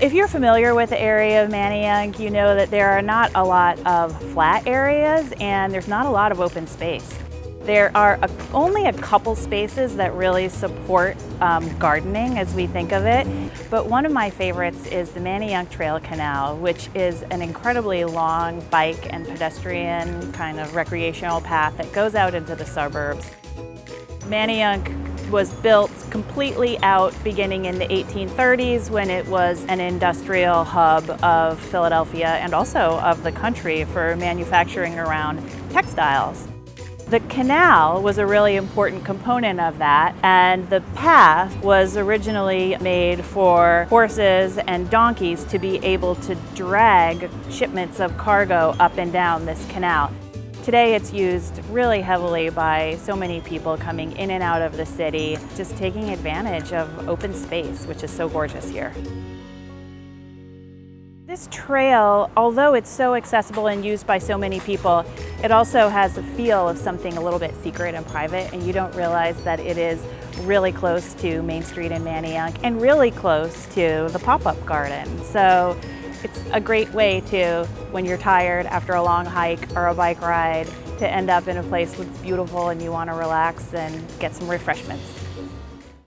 If you're familiar with the area of Manayunk, you know that there are not a lot of flat areas and there's not a lot of open space. There are only a couple spaces that really support gardening as we think of it, but one of my favorites is the Manayunk Trail Canal, which is an incredibly long bike and pedestrian kind of recreational path that goes out into the suburbs. Manayunk was built completely out beginning in the 1830s when it was an industrial hub of Philadelphia and also of the country for manufacturing around textiles. The canal was a really important component of that, and the path was originally made for horses and donkeys to be able to drag shipments of cargo up and down this canal. Today it's used really heavily by so many people coming in and out of the city, just taking advantage of open space, which is so gorgeous here. This trail, although it's so accessible and used by so many people, it also has the feel of something a little bit secret and private, and you don't realize that it is really close to Main Street in Manayunk and really close to the pop-up garden. So it's a great way to, when you're tired after a long hike or a bike ride, to end up in a place that's beautiful and you want to relax and get some refreshments.